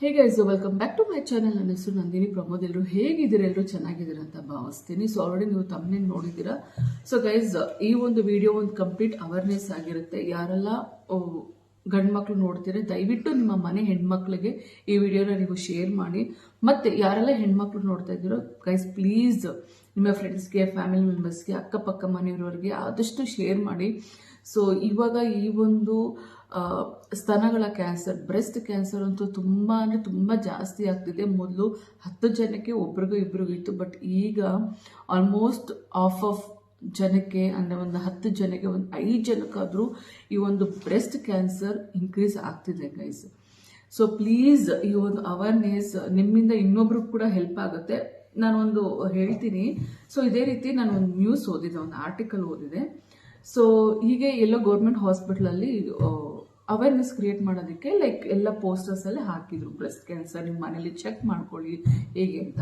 Hey guys, welcome back to my channel. ನನ್ನ ಹೆಸರು ನಂದಿನಿ ಪ್ರಮೋದ್. ಎಲ್ಲರೂ ಹೇಗಿದ್ದೀರಾ? ಎಲ್ಲರೂ ಚೆನ್ನಾಗಿದ್ದೀರಾ ಅಂತ ಭಾವಿಸ್ತೀನಿ. ಸೊ ಆಲ್ರೆಡಿ ನೀವು ತಮ್ಮನೇನು ನೋಡಿದ್ದೀರಾ. ಸೊ ಗೈಸ್, ಈ ಒಂದು ವಿಡಿಯೋ ಒಂದು ಕಂಪ್ಲೀಟ್ ಅವೇರ್ನೆಸ್ ಆಗಿರುತ್ತೆ. ಯಾರೆಲ್ಲ ಗಂಡು ಮಕ್ಕಳು ನೋಡ್ತೀರಾ, ದಯವಿಟ್ಟು ನಿಮ್ಮ ಮನೆ ಹೆಣ್ಮಕ್ಳಿಗೆ ಈ ವಿಡಿಯೋನ ನೀವು ಶೇರ್ ಮಾಡಿ. ಮತ್ತೆ ಯಾರೆಲ್ಲ ಹೆಣ್ಮಕ್ಳು ನೋಡ್ತಾ ಇದ್ದೀರೋ ಗೈಸ್, ಪ್ಲೀಸ್ ನಿಮ್ಮ ಫ್ರೆಂಡ್ಸ್ಗೆ, ಫ್ಯಾಮಿಲಿ ಮೆಂಬರ್ಸ್ಗೆ, ಅಕ್ಕಪಕ್ಕ ಮನೆಯವರಿಗೆ ಆದಷ್ಟು ಶೇರ್ ಮಾಡಿ. ಸೊ ಇವಾಗ ಈ ಒಂದು ಸ್ತನಗಳ ಕ್ಯಾನ್ಸರ್, ಬ್ರೆಸ್ಟ್ ಕ್ಯಾನ್ಸರ್ ಅಂತೂ ತುಂಬ ಜಾಸ್ತಿ ಆಗ್ತಿದೆ. ಮೊದಲು 10 ಜನಕ್ಕೆ ಒಬ್ರಿಗೂ ಇಬ್ರಿಗೂ ಇತ್ತು, ಬಟ್ ಈಗ ಆಲ್ಮೋಸ್ಟ್ ಆಫ್ ಜನಕ್ಕೆ, ಅಂದರೆ ಒಂದು 10 ಜನಕ್ಕೆ ಒಂದು 5 ಜನಕ್ಕಾದರೂ ಈ ಒಂದು ಬ್ರೆಸ್ಟ್ ಕ್ಯಾನ್ಸರ್ ಇನ್ಕ್ರೀಸ್ ಆಗ್ತಿದೆ ಗೈಸ್. ಸೊ ಪ್ಲೀಸ್ ಈ ಒಂದು ಅವೇರ್ನೆಸ್ ನಿಮ್ಮಿಂದ ಇನ್ನೊಬ್ರಿಗೆ ಕೂಡ ಹೆಲ್ಪ್ ಆಗುತ್ತೆ. ನಾನೊಂದು ಹೇಳ್ತೀನಿ. ಸೊ ಇದೇ ರೀತಿ ನಾನು ಒಂದು ನ್ಯೂಸ್ ಓದಿದೆ, ಒಂದು ಆರ್ಟಿಕಲ್ ಓದಿದೆ. ಸೊ ಹೀಗೆ ಎಲ್ಲೋ ಗೌರ್ಮೆಂಟ್ ಹಾಸ್ಪಿಟಲಲ್ಲಿ ಅವೇರ್ನೆಸ್ ಕ್ರಿಯೇಟ್ ಮಾಡೋದಕ್ಕೆ ಲೈಕ್ ಎಲ್ಲ ಪೋಸ್ಟರ್ಸ್ ಅಲ್ಲಿ ಹಾಕಿದ್ರು, ಬ್ರೆಸ್ಟ್ ಕ್ಯಾನ್ಸರ್ ನಿಮ್ಮ ಮನೇಲಿ ಚೆಕ್ ಮಾಡ್ಕೊಳ್ಳಿ ಹೇಗೆ ಅಂತ.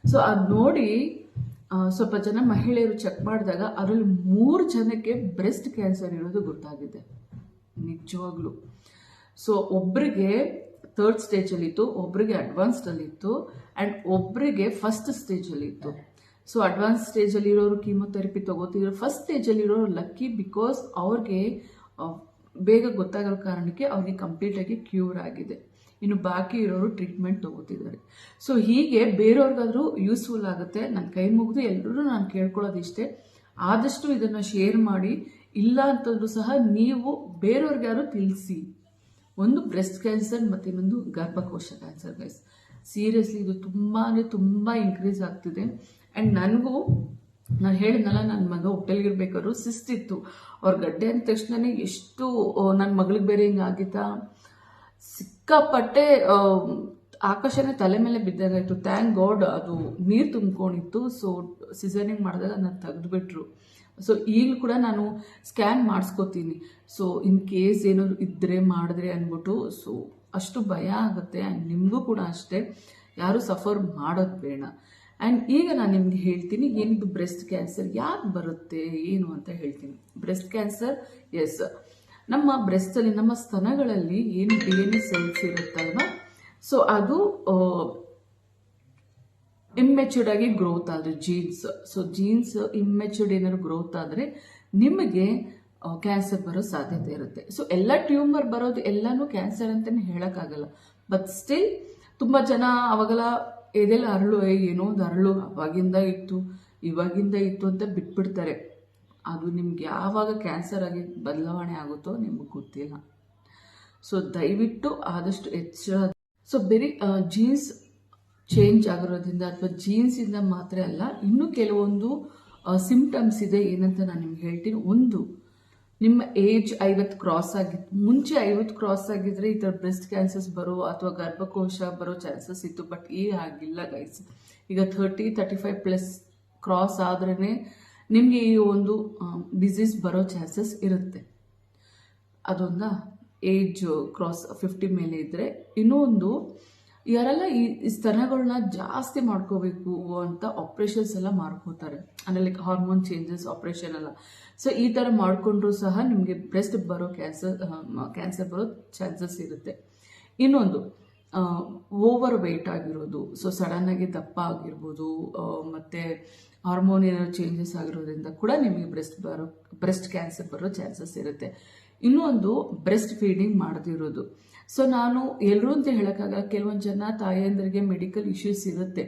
ಸೊ ಅದು ನೋಡಿ ಸ್ವಲ್ಪ ಜನ ಮಹಿಳೆಯರು ಚೆಕ್ ಮಾಡಿದಾಗ ಅದರಲ್ಲಿ 3 ಜನಕ್ಕೆ ಬ್ರೆಸ್ಟ್ ಕ್ಯಾನ್ಸರ್ ಇರೋದು ಗೊತ್ತಾಗಿದೆ, ನಿಜವಾಗ್ಲು. ಸೊ ಒಬ್ಬರಿಗೆ 3rd ಸ್ಟೇಜಲ್ಲಿ ಇತ್ತು, ಒಬ್ಬರಿಗೆ ಅಡ್ವಾನ್ಸ್ಡ್ ಅಲ್ಲಿ ಇತ್ತು, ಆ್ಯಂಡ್ ಒಬ್ಬರಿಗೆ ಫಸ್ಟ್ ಸ್ಟೇಜಲ್ಲಿ ಇತ್ತು. ಸೊ ಅಡ್ವಾನ್ಸ್ ಸ್ಟೇಜಲ್ಲಿ ಇರೋರು ಕೀಮೊಥೆರಪಿ ತಗೋತಿದ್ರು. ಫಸ್ಟ್ ಸ್ಟೇಜಲ್ಲಿ ಇರೋರು ಲಕ್ಕಿ, ಬಿಕಾಸ್ ಅವ್ರಿಗೆ ಬೇಗ ಗೊತ್ತಾಗೋ ಕಾರಣಕ್ಕೆ ಅವ್ರಿಗೆ ಕಂಪ್ಲೀಟಾಗಿ ಕ್ಯೂರ್ ಆಗಿದೆ. ಇನ್ನು ಬಾಕಿ ಇರೋರು ಟ್ರೀಟ್ಮೆಂಟ್ ತಗೋತಿದ್ದಾರೆ. ಸೊ ಹೀಗೆ ಬೇರೆಯವ್ರಿಗಾದ್ರೂ ಯೂಸ್ಫುಲ್ ಆಗುತ್ತೆ. ನನ್ನ ಕೈ ಮುಗಿದು ಎಲ್ಲರೂ ನಾನು ಕೇಳ್ಕೊಳ್ಳೋದಿಷ್ಟೇ, ಆದಷ್ಟು ಇದನ್ನು ಶೇರ್ ಮಾಡಿ. ಇಲ್ಲ ಅಂತಂದ್ರೂ ಸಹ ನೀವು ಬೇರೆಯವ್ರಿಗಾದ್ರು ತಿಳಿಸಿ. ಒಂದು ಬ್ರೆಸ್ಟ್ ಕ್ಯಾನ್ಸರ್ ಮತ್ತು ಇನ್ನೊಂದು ಗರ್ಭಕೋಶ ಕ್ಯಾನ್ಸರ್ ಗೈಸ್. ಸೀರಿಯಸ್ಲಿ ಇದು ತುಂಬ ಇನ್ಕ್ರೀಸ್ ಆಗ್ತಿದೆ. ಆ್ಯಂಡ್ ನನಗೂ, ನಾನು ಹೇಳಿದ್ನಲ್ಲ, ನನ್ನ ಮಗ ಹೊಟ್ಟೆಲಿರ್ಬೇಕಾದ್ರು ಸಿಸ್ಟ್ ಇತ್ತು. ಅವ್ರ ಗಡ್ಡೆ ಅಂದ ತಕ್ಷಣನೇ ಎಷ್ಟು ನನ್ನ ಮಗಳಿಗೆ ಬೇರೆ ಹಿಂಗಾಗಿತ್ತಾ, ಸಿಕ್ಕಾಪಟ್ಟೆ ಆಕಾಶನೇ ತಲೆ ಮೇಲೆ ಬಿದ್ದಾಗಾಯ್ತು. ಥ್ಯಾಂಕ್ ಗಾಡ್ ಅದು ನೀರು ತುಂಬ್ಕೊಂಡಿತ್ತು. ಸೊ ಸಿಸೇರಿಯನ್ ಮಾಡಿದಾಗ ನಾನು ತೆಗೆದುಬಿಟ್ರು. ಸೊ ಈಗ ಕೂಡ ನಾನು ಸ್ಕ್ಯಾನ್ ಮಾಡಿಸ್ಕೋತೀನಿ. ಸೊ ಇನ್ ಕೇಸ್ ಏನಾದ್ರು ಇದ್ದರೆ ಮಾಡಿದ್ರೆ ಅಂದ್ಬಿಟ್ಟು. ಸೊ ಅಷ್ಟು ಭಯ ಆಗುತ್ತೆ. ಆ್ಯಂಡ್ ನಿಮಗೂ ಕೂಡ ಅಷ್ಟೇ, ಯಾರು ಸಫರ್ ಮಾಡೋದು ಬೇಡ. ಆ್ಯಂಡ್ ಈಗ ನಾನು ನಿಮ್ಗೆ ಹೇಳ್ತೀನಿ ಏನಿದು ಬ್ರೆಸ್ಟ್ ಕ್ಯಾನ್ಸರ್ ಯಾಕೆ ಬರುತ್ತೆ ಏನು ಅಂತ ಹೇಳ್ತೀನಿ. ಬ್ರೆಸ್ಟ್ ಕ್ಯಾನ್ಸರ್, ಎಸ್, ನಮ್ಮ ಬ್ರೆಸ್ಟಲ್ಲಿ, ನಮ್ಮ ಸ್ತನಗಳಲ್ಲಿ ಏನು DNA ಸೆಲ್ಸ್ ಇರುತ್ತಲ್ವ, ಸೊ ಅದು ಇಮ್ಮೆಚ್ಯೂರ್ಡ್ ಆಗಿ ಗ್ರೋತ್ ಆದರೆ ಜೀನ್ಸ್, ಸೊ ಜೀನ್ಸ್ ಇಮ್ಮೆಚ್ಯೂರ್ಡ್ ಏನಾದ್ರು ಗ್ರೋತ್ ಆದರೆ ನಿಮಗೆ ಕ್ಯಾನ್ಸರ್ ಬರೋ ಸಾಧ್ಯತೆ ಇರುತ್ತೆ. ಸೊ ಎಲ್ಲ ಟ್ಯೂಮರ್ ಬರೋದು ಎಲ್ಲನೂ ಕ್ಯಾನ್ಸರ್ ಅಂತಲೇ ಹೇಳೋಕ್ಕಾಗಲ್ಲ. ಬಟ್ ಸ್ಟಿಲ್ ತುಂಬ ಜನ ಅವಾಗೆಲ್ಲ ಇದೆಲ್ಲ ಅರಳು, ಏನೋ ಒಂದು ಅರಳು ಅವಾಗಿಂದ ಇತ್ತು ಇವಾಗಿಂದ ಇತ್ತು ಅಂತ ಬಿಟ್ಬಿಡ್ತಾರೆ. ಅದು ನಿಮ್ಗೆ ಯಾವಾಗ ಕ್ಯಾನ್ಸರ್ ಆಗಿ ಬದಲಾವಣೆ ಆಗುತ್ತೋ ನಿಮ್ಗೆ ಗೊತ್ತಿಲ್ಲ. ಸೊ ದಯವಿಟ್ಟು ಆದಷ್ಟು ಎಚ್ಚರ. ಸೊ ಬರೀ ಜೀನ್ಸ್ ಚೇಂಜ್ ಆಗಿರೋದ್ರಿಂದ ಅಥವಾ ಜೀನ್ಸಿಂದ ಮಾತ್ರ ಅಲ್ಲ, ಇನ್ನೂ ಕೆಲವೊಂದು ಸಿಂಪ್ಟಮ್ಸ್ ಇದೆ. ಏನಂತ ನಾನು ನಿಮ್ಗೆ ಹೇಳ್ತೀನಿ. ಒಂದು, ನಿಮ್ಮ ಏಜ್ 50 ಕ್ರಾಸ್ ಆಗಿತ್ತು. ಮುಂಚೆ 50 ಕ್ರಾಸ್ ಆಗಿದ್ರೆ ಈ ಥರ ಬ್ರೆಸ್ಟ್ ಕ್ಯಾನ್ಸರ್ಸ್ ಬರೋ ಅಥವಾ ಗರ್ಭಕೋಶ ಬರೋ ಚಾನ್ಸಸ್ ಇತ್ತು. ಬಟ್ ಈಗ ಆಗಿಲ್ಲ ಗೈಸ್. ಈಗ 30-35+ ಕ್ರಾಸ್ ಆದ್ರೇ ನಿಮಗೆ ಈ ಒಂದು ಡಿಸೀಸ್ ಬರೋ ಚಾನ್ಸಸ್ ಇರುತ್ತೆ. ಅದೊಂದ ಏಜ್ ಕ್ರಾಸ್ 50 ಮೇಲೆ ಇದ್ದರೆ. ಇನ್ನೊಂದು, ಯಾರೆಲ್ಲ ಈ ಸ್ತನಗಳನ್ನ ಜಾಸ್ತಿ ಮಾಡ್ಕೋಬೇಕು ಅಂತ ಆಪ್ರೇಷನ್ಸ್ ಎಲ್ಲ ಮಾಡ್ಕೋತಾರೆ, ಅಂದರೆ ಲೈಕ್ ಹಾರ್ಮೋನ್ ಚೇಂಜಸ್ ಆಪ್ರೇಷನ್ ಎಲ್ಲ. ಸೊ ಈ ಥರ ಮಾಡಿಕೊಂಡ್ರೂ ಸಹ ನಿಮಗೆ ಬ್ರೆಸ್ಟ್ ಬರೋ ಕ್ಯಾನ್ಸರ್ ಬರೋ ಚಾನ್ಸಸ್ ಇರುತ್ತೆ. ಇನ್ನೊಂದು, ಓವರ್ ವೆಯ್ಟ್ ಆಗಿರೋದು, ಸೊ ಸಡನ್ನಾಗಿ ದಪ್ಪ ಆಗಿರ್ಬೋದು, ಮತ್ತು ಹಾರ್ಮೋನ್ ಏನಾದ್ರು ಚೇಂಜಸ್ ಆಗಿರೋದ್ರಿಂದ ಕೂಡ ನಿಮಗೆ ಬ್ರೆಸ್ಟ್ ಕ್ಯಾನ್ಸರ್ ಬರೋ ಚಾನ್ಸಸ್ ಇರುತ್ತೆ. ಇನ್ನೊಂದು, ಬ್ರೆಸ್ಟ್ ಫೀಡಿಂಗ್ ಮಾಡದಿರೋದು. ಸೊ ನಾನು ಎಲ್ಲರೂ ಅಂತ ಹೇಳೋಕ್ಕಾಗಲ್ಲ, ಕೆಲವೊಂದು ಜನ ತಾಯಂದರಿಗೆ ಮೆಡಿಕಲ್ ಇಶ್ಯೂಸ್ ಇರುತ್ತೆ.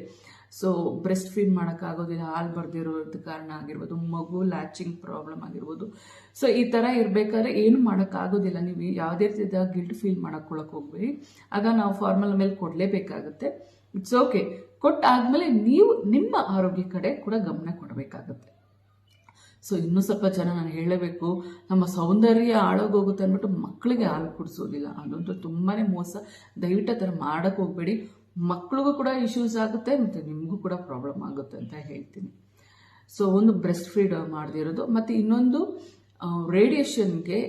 ಸೊ ಬ್ರೆಸ್ಟ್ ಫೀಡ್ ಮಾಡೋಕ್ಕಾಗೋದಿಲ್ಲ, ಹಾಲು ಬರ್ದಿರೋದು ಕಾರಣ ಆಗಿರ್ಬೋದು, ಮಗು ಲ್ಯಾಚಿಂಗ್ ಪ್ರಾಬ್ಲಮ್ ಆಗಿರ್ಬೋದು. ಸೊ ಈ ಥರ ಇರಬೇಕಾದ್ರೆ ಏನು ಮಾಡೋಕ್ಕಾಗೋದಿಲ್ಲ. ನೀವು ಯಾವುದೇ ರೀತಿಯ ಗಿಲ್ಟ್ ಫೀಲ್ ಮಾಡೋಕ್ಕೊಳಕ್ಕೆ ಹೋಗ್ಬೇಡಿ. ಆಗ ನಾವು ಫಾರ್ಮಲ್ ಮೇಲೆ ಕೊಡಲೇಬೇಕಾಗುತ್ತೆ. It's okay. ಕೊಟ್ಟಾದ್ಮೇಲೆ ನೀವು ನಿಮ್ಮ ಆರೋಗ್ಯ ಕಡೆ ಕೂಡ ಗಮನ ಕೊಡಬೇಕಾಗುತ್ತೆ. ಸೊ ಇನ್ನೂ ಸ್ವಲ್ಪ ಜನ ನಾನು ಹೇಳಬೇಕು, ನಮ್ಮ ಸೌಂದರ್ಯ ಹಾಳಾಗೋಗುತ್ತೆ ಅಂದ್ಬಿಟ್ಟು ಮಕ್ಕಳಿಗೆ ಹಾಲು ಕುಡಿಸೋದಿಲ್ಲ. ಅದಂತೂ ತುಂಬಾ ಮೋಸ. ದಯವಿಟ್ಟು ಆ ಥರ ಮಾಡೋಕ್ಕೆ ಹೋಗಬೇಡಿ. ಮಕ್ಕಳಿಗೂ ಕೂಡ ಇಶ್ಯೂಸ್ ಆಗುತ್ತೆ ಮತ್ತು ನಿಮಗೂ ಕೂಡ ಪ್ರಾಬ್ಲಮ್ ಆಗುತ್ತೆ ಅಂತ ಹೇಳ್ತೀನಿ. ಸೊ ಒಂದು ಬ್ರೆಸ್ಟ್ ಫೀಡ್ ಮಾಡದಿರೋದು, ಮತ್ತು ಇನ್ನೊಂದು ರೇಡಿಯೇಷನ್ಗೆ,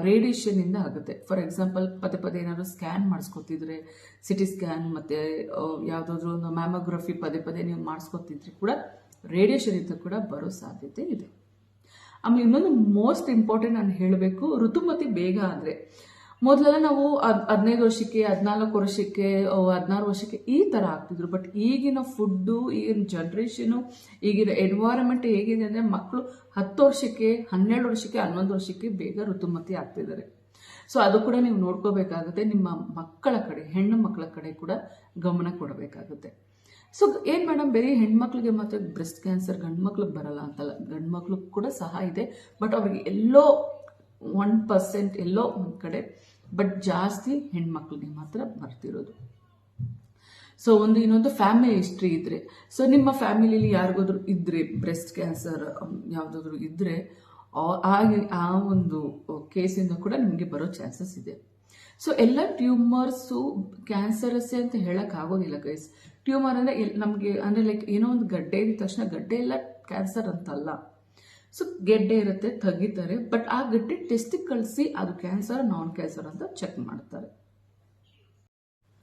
ರೇಡಿಯೇಷನಿಂದ ಆಗುತ್ತೆ. ಫಾರ್ ಎಕ್ಸಾಂಪಲ್, ಪದೇ ಏನಾದರೂ ಸ್ಕ್ಯಾನ್ ಮಾಡಿಸ್ಕೊತಿದ್ರೆ, CT ಸ್ಕ್ಯಾನ್ ಮತ್ತು ಯಾವುದಾದ್ರೂ ಒಂದು ಮ್ಯಾಮೋಗ್ರಫಿ ಪದೇ ನೀವು ಮಾಡಿಸ್ಕೊತಿದ್ರೆ ಕೂಡ ರೇಡಿಯೇಷನ್ ಇಂದ ಕೂಡ ಬರೋ ಸಾಧ್ಯತೆ ಇದೆ. ಆಮೇಲೆ ಇನ್ನೊಂದು ಮೋಸ್ಟ್ ಇಂಪಾರ್ಟೆಂಟ್ ನಾನು ಹೇಳಬೇಕು, ಋತುಮತಿ ಬೇಗ ಆದರೆ ಮೊದಲೆಲ್ಲ ನಾವು 15 ವರ್ಷಕ್ಕೆ, 14 ವರ್ಷಕ್ಕೆ, 16 ವರ್ಷಕ್ಕೆ ಈ ಥರ ಆಗ್ತಿದ್ರು. ಬಟ್ ಈಗಿನ ಫುಡ್ಡು, ಈಗಿನ ಜನ್ರೇಷನು, ಈಗಿನ ಎನ್ವೈರನ್ಮೆಂಟ್ ಹೇಗಿದೆ ಅಂದರೆ ಮಕ್ಕಳು 10 ವರ್ಷಕ್ಕೆ, 12 ವರ್ಷಕ್ಕೆ, 11 ವರ್ಷಕ್ಕೆ ಬೇಗ ಋತುಮತಿ ಆಗ್ತಿದ್ದಾರೆ. ಸೊ ಅದು ಕೂಡ ನೀವು ನೋಡ್ಕೋಬೇಕಾಗುತ್ತೆ. ನಿಮ್ಮ ಮಕ್ಕಳ ಕಡೆ, ಹೆಣ್ಣು ಮಕ್ಕಳ ಕಡೆ ಕೂಡ ಗಮನ ಕೊಡಬೇಕಾಗುತ್ತೆ. ಸೊ ಏನು ಮೇಡಮ್, ಬರೀ ಹೆಣ್ಮಕ್ಳಿಗೆ ಮಾತ್ರ ಬ್ರೆಸ್ಟ್ ಕ್ಯಾನ್ಸರ್, ಗಂಡು ಮಕ್ಳಿಗೆ ಬರಲ್ಲ ಅಂತಲ್ಲ, ಗಂಡು ಮಕ್ಳಿಗೆ ಕೂಡ ಸಹ ಇದೆ. ಬಟ್ ಅವ್ರಿಗೆ ಎಲ್ಲೋ 1% ಎಲ್ಲೋ ಒಂದು ಕಡೆ, ಬಟ್ ಜಾಸ್ತಿ ಹೆಣ್ಮಕ್ಳಿಗೆ ಮಾತ್ರ ಬರ್ತಿರೋದು. ಸೊ ಇನ್ನೊಂದು ಫ್ಯಾಮಿಲಿ ಹಿಸ್ಟ್ರಿ ಇದ್ರೆ, ಸೊ ನಿಮ್ಮ ಫ್ಯಾಮಿಲಿಲಿ ಯಾರಿಗಾದ್ರೂ ಇದ್ರೆ ಬ್ರೆಸ್ಟ್ ಕ್ಯಾನ್ಸರ್ ಯಾವುದಾದ್ರೂ ಇದ್ರೆ ಆ ಒಂದು ಕೇಸಿಂದ ಕೂಡ ನಿಮಗೆ ಬರೋ ಚಾನ್ಸಸ್ ಇದೆ. ಸೊ ಎಲ್ಲ ಟ್ಯೂಮರ್ಸು ಕ್ಯಾನ್ಸರಸ್ಸೇ ಅಂತ ಹೇಳಕ್ ಆಗೋದಿಲ್ಲ ಗೈಸ್. ಟ್ಯೂಮರ್ ಅಂದರೆ ನಮಗೆ ಅಂದರೆ ಲೈಕ್ ಏನೋ ಒಂದು ಗಡ್ಡೆ ಇದ್ದ ತಕ್ಷಣ ಗಡ್ಡೆ ಎಲ್ಲ ಕ್ಯಾನ್ಸರ್ ಅಂತಲ್ಲ. ಸೊ ಗೆಡ್ಡೆ ಇರುತ್ತೆ, ತೆಗಿತಾರೆ, ಬಟ್ ಆ ಗಡ್ಡೆ ಟೆಸ್ಟಿಗೆ ಕಳಿಸಿ ಅದು ಕ್ಯಾನ್ಸರ್ ನಾನ್ ಕ್ಯಾನ್ಸರ್ ಅಂತ ಚೆಕ್ ಮಾಡ್ತಾರೆ.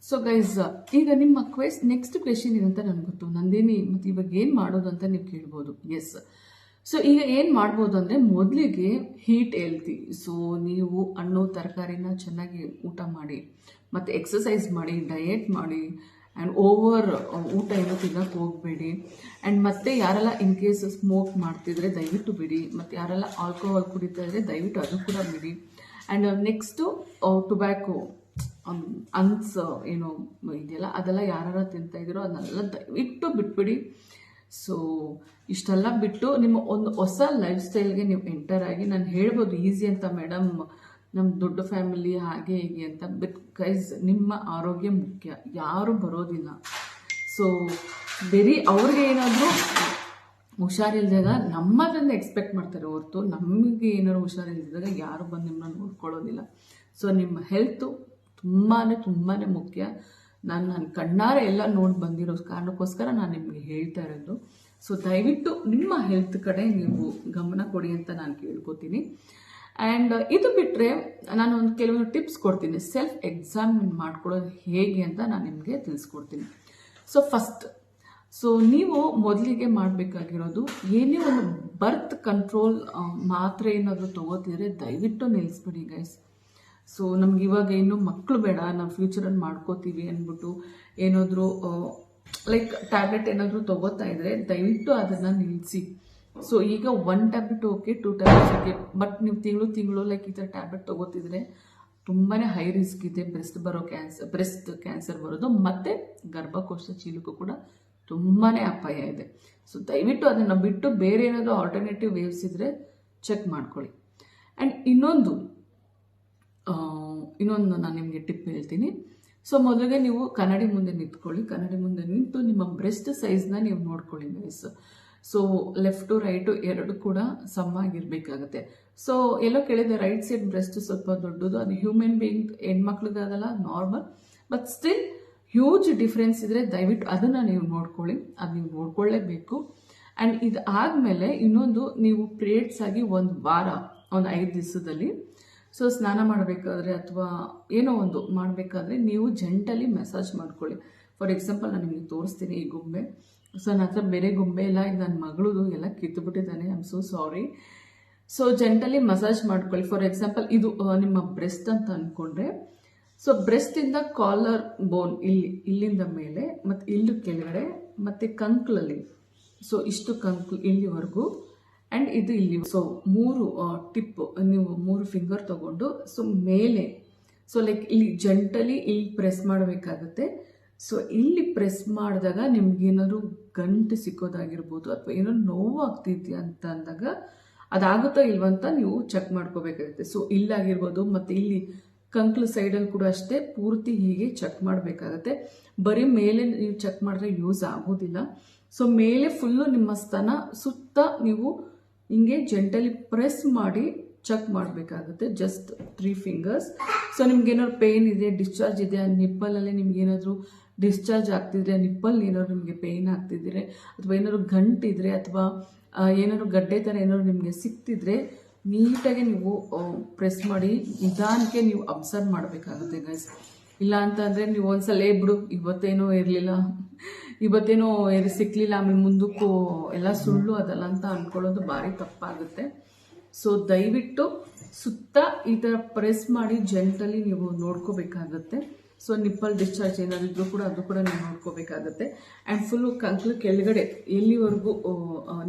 ಸೊ ಗೈಸ್, ಈಗ ನಿಮ್ಮ ನೆಕ್ಸ್ಟ್ ಕ್ವೆಶನ್ ಏನಂತ ನನಗೆ ಗೊತ್ತು, ನಂದಿನಿ ಮತ್ತು ಇವಾಗ ಏನು ಮಾಡೋದು ಅಂತ ನೀವು ಕೇಳ್ಬೋದು. ಎಸ್, ಸೊ ಈಗ ಏನು ಮಾಡ್ಬೋದು ಅಂದರೆ, ಮೊದಲಿಗೆ ಹೀಟ್ ಹೆಲ್ತಿ. ಸೊ ನೀವು ಹಣ್ಣು ತರಕಾರಿನ ಚೆನ್ನಾಗಿ ಊಟ ಮಾಡಿ, ಮತ್ತು ಎಕ್ಸಸೈಸ್ ಮಾಡಿ, ಡಯೆಟ್ ಮಾಡಿ, ಆ್ಯಂಡ್ ಓವರ್ ಊಟ ಏನೋ ತಿನ್ನೋಕೆ ಹೋಗಬೇಡಿ. ಆ್ಯಂಡ್ ಮತ್ತೆ ಯಾರೆಲ್ಲ ಇನ್ ಕೇಸ್ ಸ್ಮೋಕ್ ಮಾಡ್ತಿದ್ರೆ ದಯವಿಟ್ಟು ಬಿಡಿ, ಮತ್ತು ಯಾರೆಲ್ಲ ಆಲ್ಕೋಹಾಲ್ ಕುಡಿತಾ ಇದ್ರೆ ದಯವಿಟ್ಟು ಅದು ಕೂಡ ಬಿಡಿ. ಆ್ಯಂಡ್ ನೆಕ್ಸ್ಟು ಟೊಬ್ಯಾಕೋ, ಅನ್ಸ್ ಏನೋ ಇದೆಯಲ್ಲ, ಅದೆಲ್ಲ ಯಾರು ತಿಂತಾ ಇದ್ದೀರೋ ಅದನ್ನೆಲ್ಲ ದಯವಿಟ್ಟು ಬಿಟ್ಬಿಡಿ. ಸೊ ಇಷ್ಟೆಲ್ಲ ಬಿಟ್ಟು ನಿಮ್ಮ ಒಂದು ಹೊಸ ಲೈಫ್ ಸ್ಟೈಲ್ಗೆ ನೀವು ಎಂಟರ್ ಆಗಿ. ನಾನು ಹೇಳ್ಬೋದು ಈಸಿ ಅಂತ ಮೇಡಮ್, ನಮ್ಮ ದೊಡ್ಡ ಫ್ಯಾಮಿಲಿ ಹಾಗೆ ಹೀಗೆ ಅಂತ, ಬಟ್ ಗೈಸ್ ನಿಮ್ಮ ಆರೋಗ್ಯ ಮುಖ್ಯ, ಯಾರು ಬರೋದಿಲ್ಲ. ಸೊ ಬರೀ ಅವ್ರಿಗೆ ಏನಾದರೂ ಹುಷಾರಿಲ್ದಾಗ ನಮ್ಮದನ್ನು ಎಕ್ಸ್ಪೆಕ್ಟ್ ಮಾಡ್ತಾರೆ ಹೊರತು, ನಮಗೆ ಏನಾದ್ರು ಹುಷಾರಿಲ್ದಾಗ ಯಾರು ಬಂದು ನಿಮ್ಮನ್ನ ನೋಡ್ಕೊಳ್ಳೋದಿಲ್ಲ. ಸೊ ನಿಮ್ಮ ಹೆಲ್ತು ತುಂಬಾ ಮುಖ್ಯ. ನಾನು ಕಣ್ಣಾರೆ ಎಲ್ಲ ನೋಡಿ ಬಂದಿರೋ ಕಾರಣಕ್ಕೋಸ್ಕರ ನಾನು ನಿಮಗೆ ಹೇಳ್ತಾ ಇರೋದು. ಸೊ ದಯವಿಟ್ಟು ನಿಮ್ಮ ಹೆಲ್ತ್ ಕಡೆ ನೀವು ಗಮನ ಕೊಡಿ ಅಂತ ನಾನು ಕೇಳ್ಕೊತೀನಿ. ಆ್ಯಂಡ್ ಇದು ಬಿಟ್ಟರೆ ನಾನು ಒಂದು ಕೆಲವೊಂದು ಟಿಪ್ಸ್ ಕೊಡ್ತೀನಿ, ಸೆಲ್ಫ್ ಎಕ್ಸಾಮಿನ್ ಮಾಡ್ಕೊಳ್ಳೋದು ಹೇಗೆ ಅಂತ ನಾನು ನಿಮಗೆ ತಿಳಿಸ್ಕೊಡ್ತೀನಿ. ಸೊ ಫಸ್ಟ್, ಸೊ ನೀವು ಮೊದಲಿಗೆ ಮಾಡಬೇಕಾಗಿರೋದು, ಏನೇ ಒಂದು ಬರ್ತ್ ಕಂಟ್ರೋಲ್ ಮಾತ್ರೆ ಏನಾದರೂ ತೊಗೋತಿದ್ರೆ ದಯವಿಟ್ಟು ನಿಲ್ಲಿಸ್ಬಿಡಿ ಗೈಸ್. ಸೊ ನಮ್ಗೆ ಇವಾಗ ಇನ್ನೂ ಮಕ್ಕಳು ಬೇಡ, ನಾವು ಫ್ಯೂಚರಲ್ಲಿ ಮಾಡ್ಕೋತೀವಿ ಅಂದ್ಬಿಟ್ಟು ಏನಾದರೂ ಲೈಕ್ ಟ್ಯಾಬ್ಲೆಟ್ ಏನಾದರೂ ತೊಗೋತಾ ಇದ್ರೆ ದಯವಿಟ್ಟು ಅದನ್ನು ನಿಲ್ಲಿಸಿ. ಸೊ ಈಗ 1 tablet okay, 2 tablets okay, but ನೀವು ತಿಂಗಳು ಲೈಕ್ ಈ ಥರ ಟ್ಯಾಬ್ಲೆಟ್ ತೊಗೋತಿದ್ರೆ ತುಂಬಾ ಹೈ ರಿಸ್ಕ್ ಇದೆ ಬ್ರೆಸ್ಟ್ ಕ್ಯಾನ್ಸರ್ ಬರೋದು, ಮತ್ತು ಗರ್ಭಕೋಶ ಚೀಲಕ್ಕೂ ಕೂಡ ತುಂಬಾ ಅಪಾಯ ಇದೆ. ಸೊ ದಯವಿಟ್ಟು ಅದನ್ನು ಬಿಟ್ಟು ಬೇರೆ ಏನಾದರೂ ಆಲ್ಟರ್ನೇಟಿವ್ ವೇವ್ಸ್ ಇದ್ದರೆ ಚೆಕ್ ಮಾಡ್ಕೊಳ್ಳಿ. ಆ್ಯಂಡ್ ಇನ್ನೊಂದು ನಾನು ನಿಮಗೆ ಟಿಪ್ ಹೇಳ್ತೀನಿ. ಸೊ ಮೊದಲಿಗೆ ನೀವು ಕನ್ನಡಿ ಮುಂದೆ ನಿಂತ್ಕೊಳ್ಳಿ. ಕನ್ನಡಿ ಮುಂದೆ ನಿಂತು ನಿಮ್ಮ ಬ್ರೆಸ್ಟ್ ಸೈಜ್ನ ನೀವು ನೋಡ್ಕೊಳ್ಳಿ ಗೈಸ್. ಸೊ ಲೆಫ್ಟು ರೈಟು ಎರಡು ಕೂಡ ಸಮ ಆಗಿರಬೇಕಾಗತ್ತೆ. ಸೊ ಎಲ್ಲೋ ಕೇಳಿದೆ, ರೈಟ್ ಸೈಡ್ ಬ್ರೆಸ್ಟ್ ಸ್ವಲ್ಪ ದೊಡ್ಡದು, ಅದು ಹ್ಯೂಮನ್ ಬೀಯಿಂಗ್ ಹೆಣ್ಮಕ್ಳಿಗಾಗಲ್ಲ, normal, but still huge difference ಇದ್ರೆ ದಯವಿಟ್ಟು ಅದನ್ನು ನೀವು ನೋಡ್ಕೊಳ್ಳಿ. ಅದು ನೀವು ನೋಡ್ಕೊಳ್ಳೇಬೇಕು. ಆ್ಯಂಡ್ ಇದು ಆದಮೇಲೆ ಇನ್ನೊಂದು, ನೀವು ಪೀರಿಯಡ್ಸ್ ಆಗಿ ಒಂದು ವಾರ, ಒಂದು 5 ದಿವಸದಲ್ಲಿ ಸೊ ಸ್ನಾನ ಮಾಡಬೇಕಾದ್ರೆ ಅಥವಾ ಏನೋ ಒಂದು ಮಾಡಬೇಕಾದ್ರೆ ನೀವು ಜೆಂಟಲಿ ಮೆಸೇಜ್ ಮಾಡ್ಕೊಳ್ಳಿ. ಫಾರ್ ಎಕ್ಸಾಂಪಲ್ ನಾನು ನಿಮಗೆ ತೋರಿಸ್ತೀನಿ ಈ ಗೊಂಬೆ. ಸೊ ನನ್ನ ಹತ್ರ ಬೇರೆ ಗೊಂಬೆ ಇಲ್ಲ, ಇದು ನನ್ನ ಮಗಳದು, ಎಲ್ಲ ಕಿತ್ತುಬಿಟ್ಟಿದ್ದಾನೆ, I am so sorry. So gently massage ಮಾಡ್ಕೊಳ್ಳಿ. ಫಾರ್ ಎಕ್ಸಾಂಪಲ್ ಇದು ನಿಮ್ಮ ಬ್ರೆಸ್ಟ್ ಅಂತ ಅಂದ್ಕೊಂಡ್ರೆ, ಸೊ ಬ್ರೆಸ್ಟಿಂದ ಕಾಲರ್ ಬೋನ್ ಇಲ್ಲಿಂದ ಮೇಲೆ ಮತ್ತು ಇಲ್ಲಿ ಕೆಳಗಡೆ ಮತ್ತು ಕಂಕ್ಲಲ್ಲಿ, ಸೊ ಇಷ್ಟು ಕಂಕ್ಲು ಇಲ್ಲಿವರೆಗೂ, ಆ್ಯಂಡ್ ಇದು ಇಲ್ಲಿ. ಸೊ 3 ಟಿಪ್ ನೀವು 3 ಫಿಂಗರ್ ತಗೊಂಡು ಸೊ ಮೇಲೆ, ಸೊ ಲೈಕ್ ಇಲ್ಲಿ ಜೆಂಟಲಿ ಇಲ್ಲಿ ಪ್ರೆಸ್ ಮಾಡಬೇಕಾಗುತ್ತೆ. ಸೊ ಇಲ್ಲಿ ಪ್ರೆಸ್ ಮಾಡಿದಾಗ ನಿಮ್ಗೇನಾದ್ರು ಗಂಟು ಸಿಕ್ಕೋದಾಗಿರ್ಬೋದು ಅಥವಾ ಏನಾದ್ರು ನೋವು ಆಗ್ತಿದ್ಯಾ ಅಂತ ಅಂದಾಗ ಅದಾಗುತ್ತಾ ಇಲ್ವಂತ ನೀವು ಚೆಕ್ ಮಾಡ್ಕೋಬೇಕಾಗುತ್ತೆ. ಸೊ ಇಲ್ಲಾಗಿರ್ಬೋದು ಮತ್ತು ಇಲ್ಲಿ ಕಂಕ್ಲು ಸೈಡಲ್ಲಿ ಕೂಡ ಅಷ್ಟೇ ಪೂರ್ತಿ ಹೀಗೆ ಚೆಕ್ ಮಾಡಬೇಕಾಗತ್ತೆ. ಬರೀ ಮೇಲೆ ನೀವು ಚೆಕ್ ಮಾಡಿದ್ರೆ ಯೂಸ್ ಆಗೋದಿಲ್ಲ. ಸೊ ಮೇಲೆ ಫುಲ್ಲು ನಿಮ್ಮ ಸ್ತನ ಸುತ್ತ ನೀವು ಹಿಂಗೆ ಜೆಂಟಲಿ ಪ್ರೆಸ್ ಮಾಡಿ ಚೆಕ್ ಮಾಡಬೇಕಾಗುತ್ತೆ. Just 3 fingers. ಸೊ ನಿಮ್ಗೇನಾದ್ರು ಪೇಯ್ನ್ ಇದೆ, ಡಿಸ್ಚಾರ್ಜ್ ಇದೆ, ಆ ನಿಪ್ಪಲಲ್ಲಿ ನಿಮ್ಗೇನಾದರೂ ಡಿಸ್ಚಾರ್ಜ್ ಆಗ್ತಿದ್ರೆ, ನಿಪ್ಪಲ್ ಏನಾದ್ರು ನಿಮಗೆ ಪೇಯ್ನ್ ಆಗ್ತಿದ್ರೆ ಅಥವಾ ಏನಾದ್ರು ಗಂಟಿದ್ರೆ ಅಥವಾ ಏನಾದ್ರು ಗಡ್ಡೆ ಥರ ಏನಾದ್ರು ನಿಮಗೆ ಸಿಕ್ತಿದ್ರೆ ನೀಟಾಗಿ ನೀವು ಪ್ರೆಸ್ ಮಾಡಿ ನಿಧಾನಕ್ಕೆ ನೀವು ಅಬ್ಸರ್ವ್ ಮಾಡಬೇಕಾಗುತ್ತೆ ಗೈಸ್. ಇಲ್ಲ ಅಂತ ಅಂದರೆ ನೀವು ಒಂದ್ಸಲ ಬಿಡು ಇವತ್ತೇನೋ ಇರಲಿಲ್ಲ, ಇವತ್ತೇನೋ ಸಿಕ್ಕಲಿಲ್ಲ, ಆಮೇಲೆ ಮುಂದಕ್ಕೂ ಎಲ್ಲ ಸುಳ್ಳು ಅದಲ್ಲ ಅಂತ ಅಂದ್ಕೊಳ್ಳೋದು ಭಾರಿ ತಪ್ಪಾಗುತ್ತೆ. ಸೊ ದಯವಿಟ್ಟು ಸುತ್ತ ಈ ಥರ ಪ್ರೆಸ್ ಮಾಡಿ ಜೆಂಟಲಿ ನೀವು ನೋಡ್ಕೋಬೇಕಾಗತ್ತೆ. ಸೊ ನಿಪ್ಪಲ್ ಡಿಸ್ಚಾರ್ಜ್ ಏನಾದ್ರು ಇದ್ರೂ ಕೂಡ ಅದು ಕೂಡ ನೀವು ನೋಡ್ಕೋಬೇಕಾಗತ್ತೆ. ಆ್ಯಂಡ್ ಫುಲ್ಲು ಕಂಕ್ಲು ಕೆಳಗಡೆ ಎಲ್ಲಿವರೆಗೂ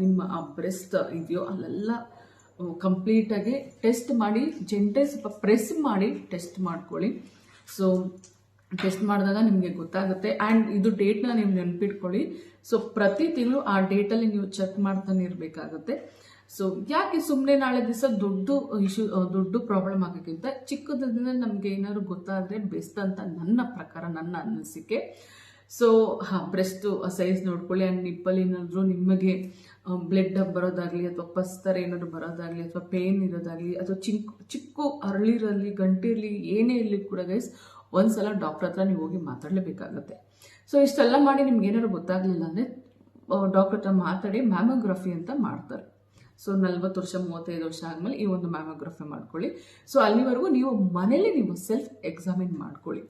ನಿಮ್ಮ ಆ ಬ್ರೆಸ್ಟ್ ಇದೆಯೋ ಅಲ್ಲೆಲ್ಲ ಕಂಪ್ಲೀಟಾಗಿ ಟೆಸ್ಟ್ ಮಾಡಿ, ಜೆಂಟಲ್ ಸ್ವಲ್ಪ ಪ್ರೆಸ್ ಮಾಡಿ ಟೆಸ್ಟ್ ಮಾಡ್ಕೊಳ್ಳಿ. ಸೊ ಟೆಸ್ಟ್ ಮಾಡಿದಾಗ ನಿಮಗೆ ಗೊತ್ತಾಗುತ್ತೆ. ಆ್ಯಂಡ್ ಇದು ಡೇಟ್ನ ನೀವು ನೆನ್ಪಿಟ್ಕೊಳ್ಳಿ. ಸೊ ಪ್ರತಿ ತಿಂಗಳು ಆ ಡೇಟಲ್ಲಿ ನೀವು ಚೆಕ್ ಮಾಡ್ತಾನೆ ಇರಬೇಕಾಗುತ್ತೆ. ಸೊ ಯಾಕೆ ಸುಮ್ಮನೆ ನಾಳೆ ದಿವಸ ದೊಡ್ಡ ಪ್ರಾಬ್ಲಮ್ ಆಗೋಕ್ಕಿಂತ ಚಿಕ್ಕದಿಂದ ನಮಗೆ ಏನಾದ್ರು ಗೊತ್ತಾದರೆ ಬೆಸ್ಟ್ ಅಂತ ನನ್ನ ಪ್ರಕಾರ, ನನ್ನ ಅನಿಸಿಕೆ. ಸೊ ಬ್ರೆಸ್ಟ್ ಸೈಜ್ ನೋಡ್ಕೊಳ್ಳಿ. ಆ್ಯಂಡ್ ನಿಪ್ಪಲ್ ಏನಾದರೂ ನಿಮಗೆ ಬ್ಲಡ್ ಬರೋದಾಗಲಿ ಅಥವಾ ಪಸ್ತರ ಏನಾದ್ರು ಬರೋದಾಗಲಿ ಅಥವಾ ಪೇನ್ ಇರೋದಾಗಲಿ ಅಥವಾ ಚಿಕ್ಕ ಅರಳಿರಲಿ ಗಂಟಿರಲಿ ಏನೇ ಇರಲಿ ಕೂಡ ಗೈಸ್ ಒಂದ್ಸಲ ಡಾಕ್ಟರ್ ಹತ್ರ ನೀವು ಹೋಗಿ ಮಾತಾಡಲೇಬೇಕಾಗತ್ತೆ. ಸೊ ಇಷ್ಟೆಲ್ಲ ಮಾಡಿ ನಿಮ್ಗೆ ಏನಾದ್ರು ಗೊತ್ತಾಗಲಿಲ್ಲ ಅಂದರೆ ಡಾಕ್ಟರ್ ಹತ್ರ ಮಾತಾಡಿ ಮ್ಯಾಮೋಗ್ರಫಿ ಅಂತ ಮಾಡ್ತಾರೆ. ಸೊ 40 ವರ್ಷ 35 ವರ್ಷ ಆದಮೇಲೆ ಈ ಒಂದು ಮ್ಯಾಮೋಗ್ರಫಿ ಮಾಡ್ಕೊಳ್ಳಿ. ಸೊ ಅಲ್ಲಿವರೆಗೂ ನೀವು ಮನೇಲಿ ನೀವು ಸೆಲ್ಫ್ ಎಕ್ಸಾಮಿನ್ ಮಾಡ್ಕೊಳ್ಳಿ.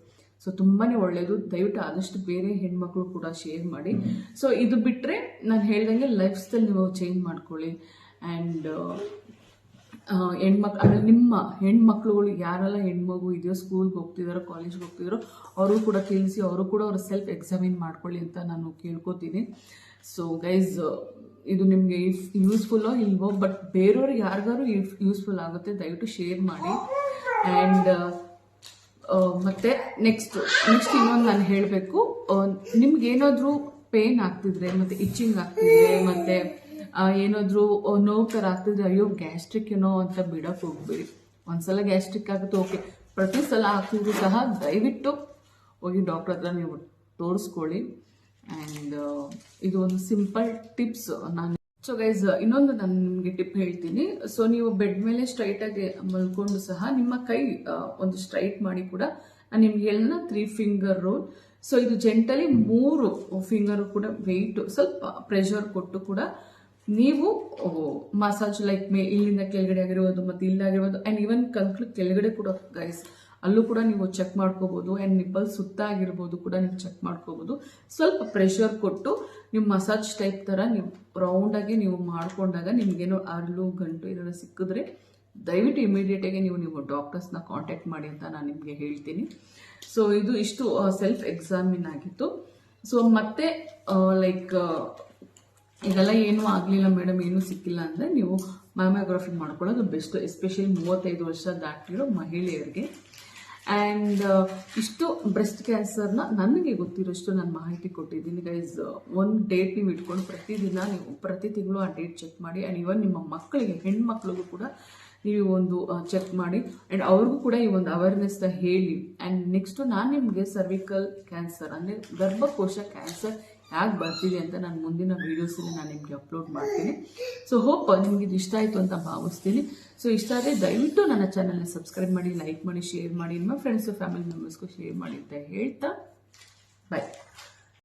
ಸೊ ತುಂಬಾ ಒಳ್ಳೆಯದು. ದಯವಿಟ್ಟು ಆದಷ್ಟು ಬೇರೆ ಹೆಣ್ಮಕ್ಳು ಕೂಡ ಶೇರ್ ಮಾಡಿ. ಸೊ ಇದು ಬಿಟ್ಟರೆ ನಾನು ಹೇಳ್ದಂಗೆ ಲೈಫ್ ಸ್ಟೈಲ್ ನೀವು ಚೇಂಜ್ ಮಾಡ್ಕೊಳ್ಳಿ. ಆ್ಯಂಡ್ ನಿಮ್ಮ ಹೆಣ್ಮಕ್ಳುಗಳು ಯಾರೆಲ್ಲ ಹೆಣ್ಮಗು ಇದೆಯೋ, ಸ್ಕೂಲ್ಗೆ ಹೋಗ್ತಿದ್ದಾರೋ ಕಾಲೇಜ್ಗೆ ಹೋಗ್ತಿದ್ದಾರೋ ಅವರು ಕೂಡ ತಿಳಿಸಿ, ಅವರು ಕೂಡ ಅವ್ರ ಸೆಲ್ಫ್ ಎಕ್ಸಾಮಿನ್ ಮಾಡ್ಕೊಳ್ಳಿ ಅಂತ ನಾನು ಕೇಳ್ಕೊತೀನಿ. ಸೊ ಗೈಸ್, ಇದು ನಿಮಗೆ ಯೂಸ್ಫುಲ್ಲೋ ಇಲ್ವೋ, ಬಟ್ ಬೇರೆಯವ್ರಿಗೆ ಯಾರಿಗಾರು ಯೂಸ್ಫುಲ್ ಆಗುತ್ತೆ, ದಯವಿಟ್ಟು ಶೇರ್ ಮಾಡಿ. ಆ್ಯಂಡ್ ಮತ್ತೆ ನೆಕ್ಸ್ಟ್ ಇನ್ನೊಂದು ನಾನು ಹೇಳಬೇಕು, ನಿಮ್ಗೇನಾದರೂ ಪೇನ್ ಆಗ್ತಿದ್ರೆ ಮತ್ತು ಇಚ್ಚಿಂಗ್ ಆಗ್ತಿದ್ರೆ ಮತ್ತು ಏನಾದರೂ ನೋವು ಥರ ಆಗ್ತಿದ್ರೆ ಅಯ್ಯೋ ಗ್ಯಾಸ್ಟ್ರಿಕ್ ಏನೋ ಅಂತ ಬಿಡೋಕೆ ಹೋಗ್ಬೇಡಿ. ಒಂದ್ಸಲ ಗ್ಯಾಸ್ಟ್ರಿಕ್ ಆಗುತ್ತೆ ಓಕೆ, ಪ್ರತಿ ಸಲ ಆಗ್ತಿದ್ರು ಸಹ ದಯವಿಟ್ಟು ಹೋಗಿ ಡಾಕ್ಟರ್ ಹತ್ರ ನೀವು ತೋರಿಸ್ಕೊಳ್ಳಿ. ಆ್ಯಂಡ್ ಇದು ಒಂದು ಸಿಂಪಲ್ ಟಿಪ್ಸ್ ನಾನು. ಸೊ ಗೈಸ್, ಇನ್ನೊಂದು ನಾನು ನಿಮಗೆ ಟಿಪ್ ಹೇಳ್ತೀನಿ. ಸೊ ನೀವು ಬೆಡ್ ಮೇಲೆ ಸ್ಟ್ರೈಟಾಗಿ ಮಲ್ಕೊಂಡು ಸಹ ನಿಮ್ಮ ಕೈ ಒಂದು ಸ್ಟ್ರೈಟ್ ಮಾಡಿ ಕೂಡ ನಾನು ನಿಮ್ಗೆ ಹೇಳಿದ 3 ಫಿಂಗರ್ ರೋಲ್. ಸೊ ಇದು ಜೆಂಟಲಿ 3 ಫಿಂಗರ್ ಕೂಡ ವೆಯ್ಟ್ ಸ್ವಲ್ಪ ಪ್ರೆಷರ್ ಕೊಟ್ಟು ಕೂಡ ನೀವು ಮಸಾಜ್ ಲೈಕ್ ಇಲ್ಲಿಂದ ಕೆಳಗಡೆ ಆಗಿರ್ಬೋದು ಮತ್ತು ಇಲ್ಲಾಗಿರ್ಬೋದು ಆ್ಯಂಡ್ ಈವನ್ ಕಂಕ್ಲು ಕೆಳಗಡೆ ಕೂಡ ಗೈಸ್ ಅಲ್ಲೂ ಕೂಡ ನೀವು ಚೆಕ್ ಮಾಡ್ಕೋಬೋದು. ಆ್ಯಂಡ್ ನಿಪ್ಪಲ್ ಸುತ್ತ ಆಗಿರ್ಬೋದು ಕೂಡ ನೀವು ಚೆಕ್ ಮಾಡ್ಕೋಬೋದು. ಸ್ವಲ್ಪ ಪ್ರೆಷರ್ ಕೊಟ್ಟು ನೀವು ಮಸಾಜ್ ಟೈಪ್ ಥರ ನೀವು ರೌಂಡಾಗಿ ನೀವು ಮಾಡ್ಕೊಂಡಾಗ ನಿಮಗೇನೋ ಅರಳು ಗಂಟು ಏನಾದ್ರು ಸಿಕ್ಕಿದ್ರೆ ದಯವಿಟ್ಟು ಇಮಿಡಿಯೇಟಾಗಿ ನೀವು ಡಾಕ್ಟರ್ಸ್ನ ಕಾಂಟ್ಯಾಕ್ಟ್ ಮಾಡಿ ಅಂತ ನಾನು ನಿಮಗೆ ಹೇಳ್ತೀನಿ. ಸೊ ಇದು ಇಷ್ಟು ಸೆಲ್ಫ್ ಎಕ್ಸಾಮಿನ್ ಆಗಿತ್ತು. ಸೊ ಮತ್ತೆ ಲೈಕ್ ಇದೆಲ್ಲ ಏನೂ ಆಗಲಿಲ್ಲ ಮೇಡಮ್, ಏನೂ ಸಿಕ್ಕಿಲ್ಲ ಅಂದರೆ ನೀವು ಮ್ಯಾಮೋಗ್ರಫಿ ಮಾಡ್ಕೊಳ್ಳೋದು ಬೆಸ್ಟ್, ಎಸ್ಪೆಷಲಿ 35 ವರ್ಷ ದಾಟಿರೋ ಮಹಿಳೆಯರಿಗೆ. ಆ್ಯಂಡ್ ಇಷ್ಟು ಬ್ರೆಸ್ಟ್ ಕ್ಯಾನ್ಸರ್ನ ನನಗೆ ಗೊತ್ತಿರೋಷ್ಟು ನಾನು ಮಾಹಿತಿ ಕೊಟ್ಟಿದ್ದೀನಿ ಗೈಸ್. ಒಂದು ಡೇಟ್ ನೀವು ಇಟ್ಕೊಂಡು ಪ್ರತಿದಿನ ನೀವು ಪ್ರತಿ ತಿಂಗಳು ಆ ಡೇಟ್ ಚೆಕ್ ಮಾಡಿ. ಆ್ಯಂಡ್ ಇವನ್ ನಿಮ್ಮ ಮಕ್ಕಳಿಗೆ, ಹೆಣ್ಮಕ್ಳಿಗೂ ಕೂಡ ನೀವು ಒಂದು ಚೆಕ್ ಮಾಡಿ ಆ್ಯಂಡ್ ಅವ್ರಿಗೂ ಕೂಡ ಈ ಒಂದು ಅವೇರ್ನೆಸ್ನ ಹೇಳಿ. ಆ್ಯಂಡ್ ನೆಕ್ಸ್ಟು ನಾನು ನಿಮಗೆ ಸರ್ವಿಕಲ್ ಕ್ಯಾನ್ಸರ್ ಅಂದರೆ ಗರ್ಭಕೋಶ ಕ್ಯಾನ್ಸರ್ ಯಾಕೆ ಬರ್ತಿದೆ ಅಂತ ನಾನು ಮುಂದಿನ ವೀಡಿಯೋಸಲ್ಲಿ ನಾನು ನಿಮಗೆ ಅಪ್ಲೋಡ್ ಮಾಡ್ತೀನಿ. ಸೊ ಹೋಪ್ ನಿಮ್ಗೆ ಇದು ಇಷ್ಟ ಆಯಿತು ಅಂತ ಭಾವಿಸ್ತೀನಿ. ಸೊ ಇಷ್ಟ ಆದರೆ ದಯವಿಟ್ಟು ನನ್ನ ಚಾನಲ್ನ ಸಬ್ಸ್ಕ್ರೈಬ್ ಮಾಡಿ, ಲೈಕ್ ಮಾಡಿ, ಶೇರ್ ಮಾಡಿ, ನಿಮ್ಮ ಫ್ರೆಂಡ್ಸು ಫ್ಯಾಮಿಲಿ ಮೆಂಬರ್ಸ್ಗೂ ಶೇರ್ ಮಾಡಿ ಅಂತ ಹೇಳ್ತಾ